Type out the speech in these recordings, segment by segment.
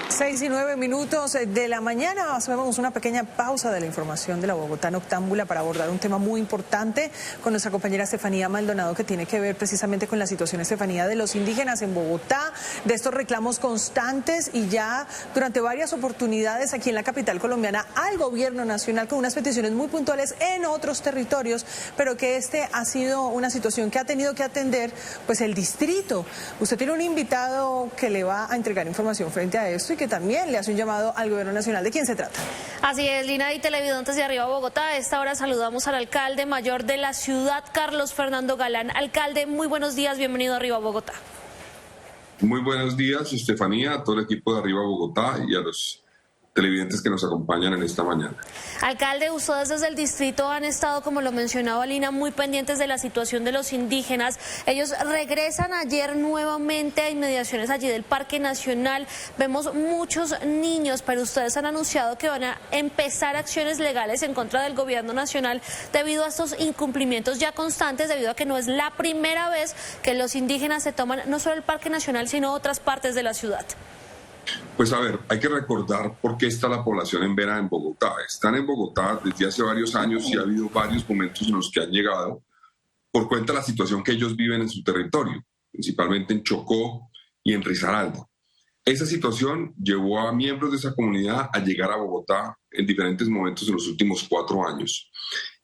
6:09 de la mañana. Hacemos una pequeña pausa de la información de la Bogotá Noctámbula para abordar un tema muy importante con nuestra compañera Estefanía Maldonado, que tiene que ver precisamente con la situación, Estefanía, de los indígenas en Bogotá, de estos reclamos constantes y ya durante varias oportunidades aquí en la capital colombiana al gobierno nacional con unas peticiones muy puntuales en otros territorios, pero que ha sido una situación que ha tenido que atender pues el distrito. Usted tiene un invitado que le va a entregar información frente a esto y que también le hace un llamado al gobierno nacional. ¿De quién se trata? Así es, Lina y televidentes de Arriba Bogotá. A esta hora saludamos al alcalde mayor de la ciudad, Carlos Fernando Galán. Alcalde, muy buenos días, bienvenido a Arriba Bogotá. Muy buenos días, Estefanía, a todo el equipo de Arriba Bogotá y a los televidentes que nos acompañan en esta mañana. Alcalde, ustedes desde el distrito han estado, como lo mencionaba Lina, muy pendientes de la situación de los indígenas. Ellos regresan ayer nuevamente a inmediaciones allí del Parque Nacional. Vemos muchos niños, pero ustedes han anunciado que van a empezar acciones legales en contra del gobierno nacional debido a estos incumplimientos ya constantes, debido a que no es la primera vez que los indígenas se toman no solo el Parque Nacional, sino otras partes de la ciudad. Pues a ver, hay que recordar por qué está la población en Vera en Bogotá. Están en Bogotá desde hace varios años y ha habido varios momentos en los que han llegado por cuenta de la situación que ellos viven en su territorio, principalmente en Chocó y en Risaralda. Esa situación llevó a miembros de esa comunidad a llegar a Bogotá en diferentes momentos en los últimos 4 años.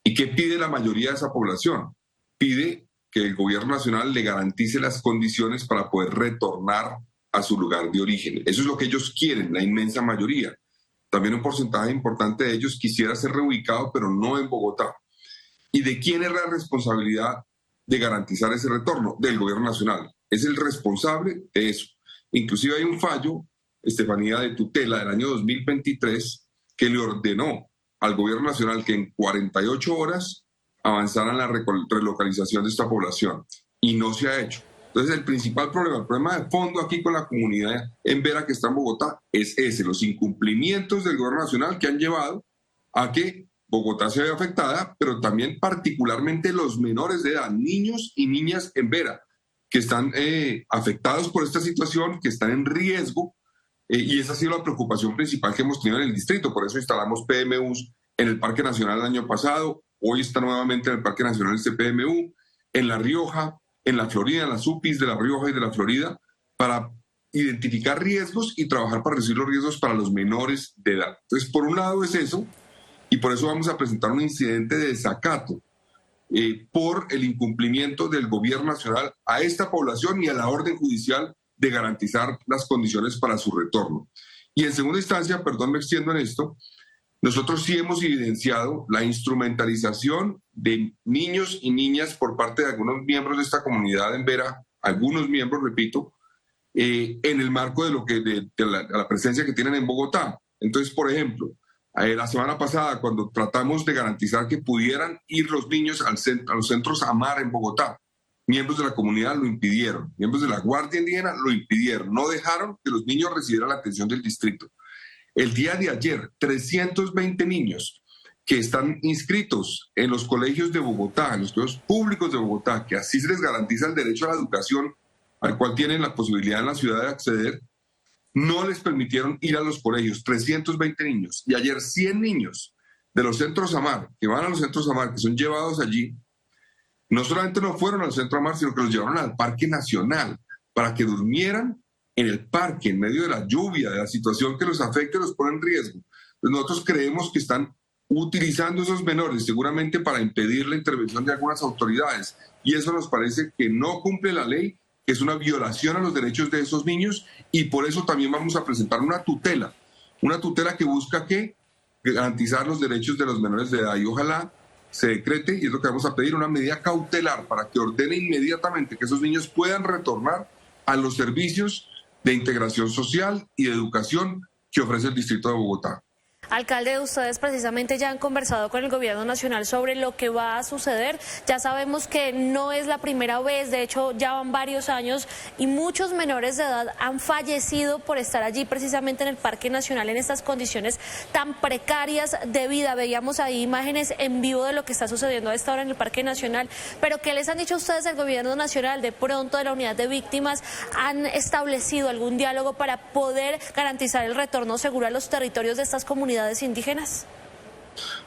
¿Y qué pide la mayoría de esa población? Pide que el gobierno nacional le garantice las condiciones para poder retornar a su lugar de origen. Eso es lo que ellos quieren, la inmensa mayoría. También un porcentaje importante de ellos quisiera ser reubicado, pero no en Bogotá. ¿Y de quién es la responsabilidad de garantizar ese retorno? Del gobierno nacional. Es el responsable de eso. Inclusive hay un fallo, Estefanía, de tutela del año 2023 que le ordenó al gobierno nacional que en 48 horas avanzara en la relocalización de esta población. Y no se ha hecho. Entonces, el principal problema, el problema de fondo aquí con la comunidad en Vera que está en Bogotá es ese, los incumplimientos del gobierno nacional que han llevado a que Bogotá se vea afectada, pero también particularmente los menores de edad, niños y niñas en Vera, que están afectados por esta situación, que están en riesgo, y esa ha sido la preocupación principal que hemos tenido en el distrito. Por eso instalamos PMUs en el Parque Nacional el año pasado, hoy está nuevamente en el Parque Nacional este PMU, en La Rioja, en la Florida, en las UPIs de La Rioja y de la Florida, para identificar riesgos y trabajar para reducir los riesgos para los menores de edad. Entonces, por un lado es eso, y por eso vamos a presentar un incidente de desacato por el incumplimiento del gobierno nacional a esta población y a la orden judicial de garantizar las condiciones para su retorno. Y en segunda instancia, perdón, me extiendo en esto, nosotros sí hemos evidenciado la instrumentalización de niños y niñas por parte de algunos miembros de esta comunidad en Vera, algunos miembros, repito, en el marco de la presencia que tienen en Bogotá. Entonces, por ejemplo, la semana pasada, cuando tratamos de garantizar que pudieran ir los niños a los centros AMAR en Bogotá, miembros de la comunidad lo impidieron, miembros de la Guardia Indígena lo impidieron, no dejaron que los niños recibieran la atención del distrito. El día de ayer, 320 niños que están inscritos en los colegios de Bogotá, en los colegios públicos de Bogotá, que así se les garantiza el derecho a la educación, al cual tienen la posibilidad en la ciudad de acceder, no les permitieron ir a los colegios, 320 niños. Y ayer 100 niños de los centros AMAR, que van a los centros AMAR, que son llevados allí, no solamente no fueron al centro AMAR, sino que los llevaron al Parque Nacional para que durmieran en el parque, en medio de la lluvia, de la situación que los afecta y los pone en riesgo. Pues nosotros creemos que están utilizando esos menores seguramente para impedir la intervención de algunas autoridades, y eso nos parece que no cumple la ley, que es una violación a los derechos de esos niños, y por eso también vamos a presentar una tutela que busca garantizar los derechos de los menores de edad, y ojalá se decrete, y es lo que vamos a pedir, una medida cautelar para que ordene inmediatamente que esos niños puedan retornar a los servicios de integración social y de educación que ofrece el Distrito de Bogotá. Alcalde, ustedes precisamente ya han conversado con el gobierno nacional sobre lo que va a suceder. Ya sabemos que no es la primera vez, de hecho ya van varios años y muchos menores de edad han fallecido por estar allí precisamente en el Parque Nacional en estas condiciones tan precarias de vida. Veíamos ahí imágenes en vivo de lo que está sucediendo a esta hora en el Parque Nacional. Pero ¿qué les han dicho ustedes del gobierno nacional? De pronto de la unidad de víctimas, ¿han establecido algún diálogo para poder garantizar el retorno seguro a los territorios de estas comunidades indígenas?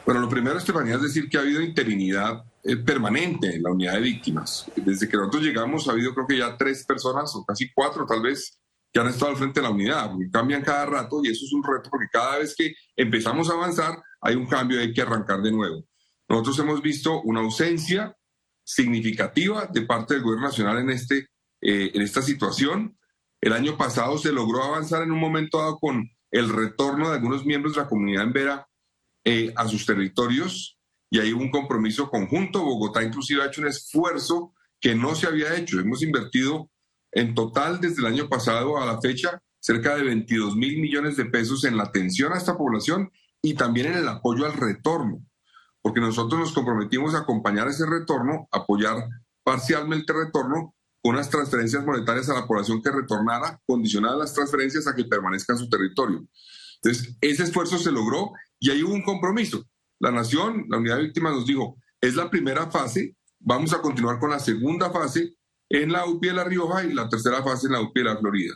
Bueno, lo primero, Estefanía, es decir que ha habido interinidad permanente en la unidad de víctimas. Desde que nosotros llegamos ha habido creo que ya 3 personas o casi 4 tal vez que han estado al frente de la unidad, porque cambian cada rato y eso es un reto porque cada vez que empezamos a avanzar hay un cambio y hay que arrancar de nuevo. Nosotros hemos visto una ausencia significativa de parte del gobierno nacional en esta situación. El año pasado se logró avanzar en un momento dado con el retorno de algunos miembros de la comunidad embera a sus territorios y hay un compromiso conjunto. Bogotá inclusive ha hecho un esfuerzo que no se había hecho. Hemos invertido en total desde el año pasado a la fecha cerca de 22.000 millones de pesos en la atención a esta población y también en el apoyo al retorno, porque nosotros nos comprometimos a acompañar ese retorno, apoyar parcialmente el retorno con unas transferencias monetarias a la población que retornara, condicionadas las transferencias a que permanezca en su territorio. Entonces, ese esfuerzo se logró y ahí hubo un compromiso. La Nación, la unidad de víctimas nos dijo, es la primera fase, vamos a continuar con la segunda fase en la UPI de La Rioja y la tercera fase en la UPI de La Florida.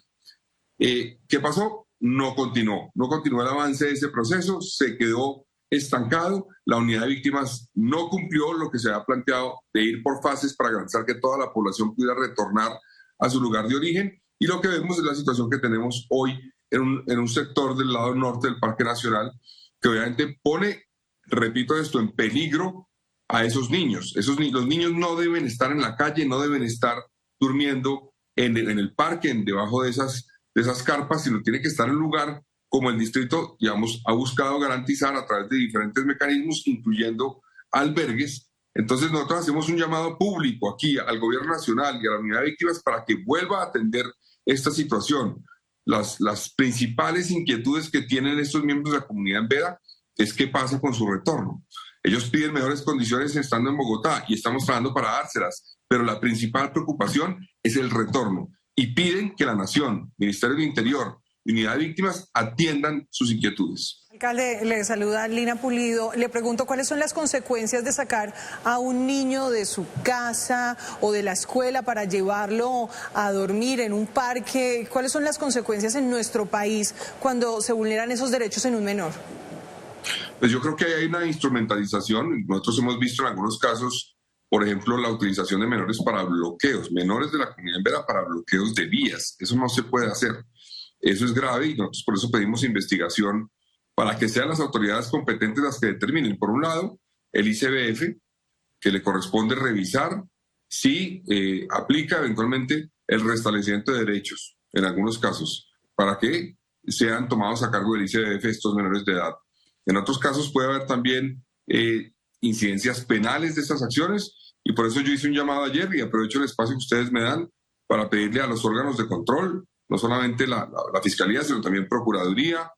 ¿Qué pasó? No continuó el avance de ese proceso, se quedó estancado, la unidad de víctimas no cumplió lo que se había planteado de ir por fases para garantizar que toda la población pudiera retornar a su lugar de origen y lo que vemos es la situación que tenemos hoy en un sector del lado norte del Parque Nacional que obviamente pone, repito esto, en peligro a esos niños. Los niños no deben estar en la calle, no deben estar durmiendo en el parque, debajo de esas carpas, sino tiene que estar en un lugar como el distrito, digamos, ha buscado garantizar a través de diferentes mecanismos, incluyendo albergues. Entonces nosotros hacemos un llamado público aquí al gobierno nacional y a la unidad de víctimas para que vuelva a atender esta situación. Las principales inquietudes que tienen estos miembros de la comunidad embera es qué pasa con su retorno. Ellos piden mejores condiciones estando en Bogotá y estamos trabajando para dárselas, pero la principal preocupación es el retorno y piden que la Nación, Ministerio del Interior, unidad de víctimas atiendan sus inquietudes. Alcalde, le saluda Lina Pulido. Le pregunto cuáles son las consecuencias de sacar a un niño de su casa o de la escuela para llevarlo a dormir en un parque. ¿Cuáles son las consecuencias en nuestro país cuando se vulneran esos derechos en un menor? Pues yo creo que hay una instrumentalización. Nosotros hemos visto en algunos casos, por ejemplo, la utilización de menores para bloqueos, menores de la comunidad embera para bloqueos de vías. Eso no se puede hacer. Eso es grave y nosotros por eso pedimos investigación para que sean las autoridades competentes las que determinen. Por un lado, el ICBF, que le corresponde revisar si aplica eventualmente el restablecimiento de derechos, en algunos casos, para que sean tomados a cargo del ICBF estos menores de edad. En otros casos puede haber también incidencias penales de estas acciones y por eso yo hice un llamado ayer y aprovecho el espacio que ustedes me dan para pedirle a los órganos de control, no solamente la Fiscalía, sino también Procuraduría,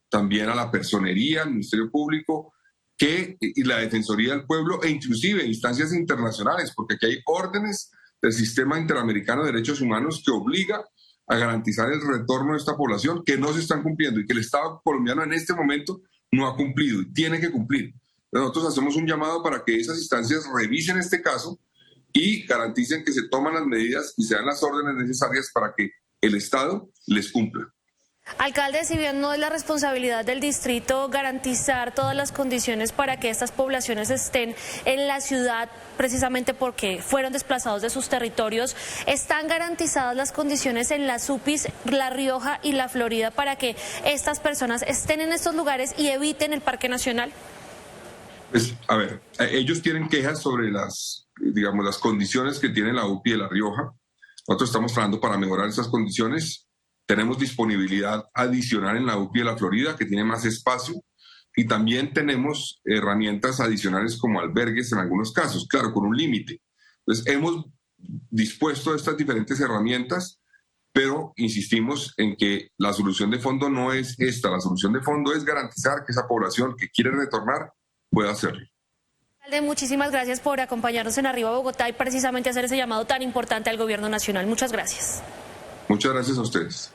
también a la Personería, al Ministerio Público, y la Defensoría del Pueblo, e inclusive instancias internacionales, porque aquí hay órdenes del Sistema Interamericano de Derechos Humanos que obliga a garantizar el retorno de esta población que no se están cumpliendo y que el Estado colombiano en este momento no ha cumplido y tiene que cumplir. Nosotros hacemos un llamado para que esas instancias revisen este caso y garanticen que se toman las medidas y se dan las órdenes necesarias para que el Estado les cumpla. Alcalde, si bien no es la responsabilidad del distrito garantizar todas las condiciones para que estas poblaciones estén en la ciudad, precisamente porque fueron desplazados de sus territorios, ¿están garantizadas las condiciones en las UPIs, La Rioja y La Florida para que estas personas estén en estos lugares y eviten el Parque Nacional? Pues, a ver, ellos tienen quejas sobre las condiciones que tiene la UPI de La Rioja. Nosotros estamos trabajando para mejorar esas condiciones. Tenemos disponibilidad adicional en la UPI de La Florida, que tiene más espacio, y también tenemos herramientas adicionales como albergues en algunos casos, claro, con un límite. Entonces, hemos dispuesto estas diferentes herramientas pero insistimos en que la solución de fondo no es esta, la solución de fondo es garantizar que esa población que quiere retornar pueda hacerlo. Alcalde, muchísimas gracias por acompañarnos en Arriba Bogotá y precisamente hacer ese llamado tan importante al gobierno nacional. Muchas gracias. Muchas gracias a ustedes.